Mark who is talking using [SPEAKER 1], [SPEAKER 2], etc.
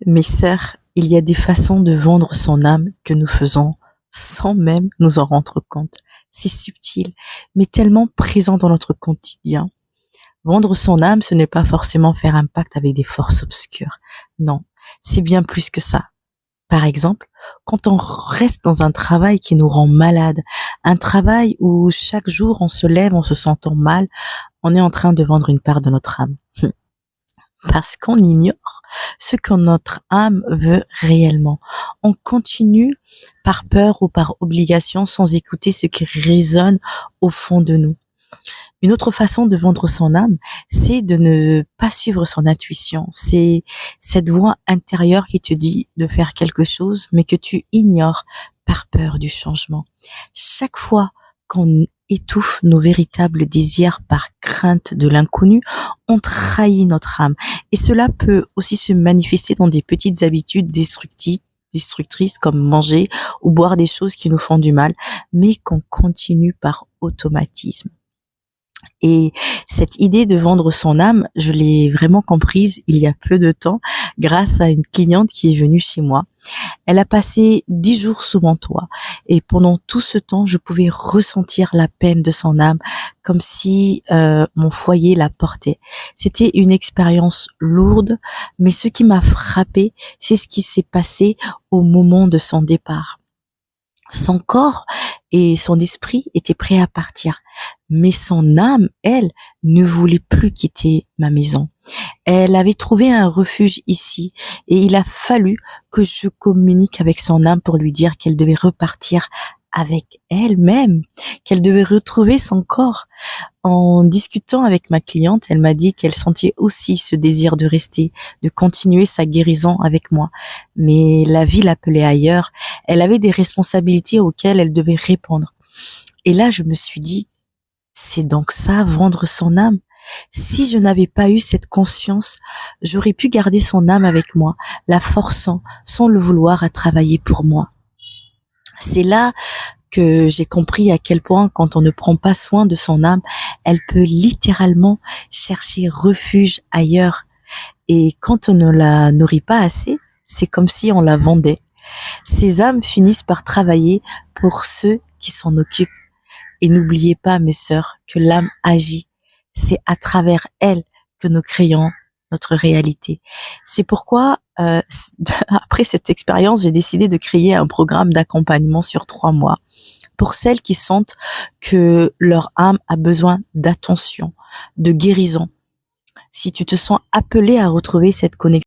[SPEAKER 1] Mes sœurs, il y a des façons de vendre son âme que nous faisons sans même nous en rendre compte. C'est subtil, mais tellement présent dans notre quotidien. Vendre son âme, ce n'est pas forcément faire un pacte avec des forces obscures. Non, c'est bien plus que ça. Par exemple, quand on reste dans un travail qui nous rend malade, un travail où chaque jour on se lève en se sentant mal, on est en train de vendre une part de notre âme. Parce qu'on ignore ce que notre âme veut réellement. On continue par peur ou par obligation sans écouter ce qui résonne au fond de nous. Une autre façon de vendre son âme, c'est de ne pas suivre son intuition. C'est cette voix intérieure qui te dit de faire quelque chose, mais que tu ignores par peur du changement. Chaque fois qu'on étouffe nos véritables désirs par crainte de l'inconnu, on trahit notre âme. Et cela peut aussi se manifester dans des petites habitudes destructrices comme manger ou boire des choses qui nous font du mal, mais qu'on continue par automatisme. Et cette idée de vendre son âme, je l'ai vraiment comprise il y a peu de temps grâce à une cliente qui est venue chez moi. Elle a passé 10 jours sous mon toit et pendant tout ce temps, je pouvais ressentir la peine de son âme comme si mon foyer la portait. C'était une expérience lourde, mais ce qui m'a frappée, c'est ce qui s'est passé au moment de son départ. Son corps et son esprit étaient prêts à partir, mais son âme, elle, ne voulait plus quitter ma maison. Elle avait trouvé un refuge ici et il a fallu que je communique avec son âme pour lui dire qu'elle devait repartir avec elle-même, qu'elle devait retrouver son corps. En discutant avec ma cliente, elle m'a dit qu'elle sentait aussi ce désir de rester, de continuer sa guérison avec moi. Mais la vie l'appelait ailleurs. Elle avait des responsabilités auxquelles elle devait répondre. Et là, je me suis dit, c'est donc ça, vendre son âme? Si je n'avais pas eu cette conscience, j'aurais pu garder son âme avec moi, la forçant, sans le vouloir, à travailler pour moi. C'est là que j'ai compris à quel point quand on ne prend pas soin de son âme, elle peut littéralement chercher refuge ailleurs. Et quand on ne la nourrit pas assez, c'est comme si on la vendait. Ces âmes finissent par travailler pour ceux qui s'en occupent. Et n'oubliez pas, mes sœurs, que l'âme agit. C'est à travers elle que nous créons notre réalité. C'est pourquoi, après cette expérience, j'ai décidé de créer un programme d'accompagnement sur 3 mois pour celles qui sentent que leur âme a besoin d'attention, de guérison. Si tu te sens appelé à retrouver cette connexion,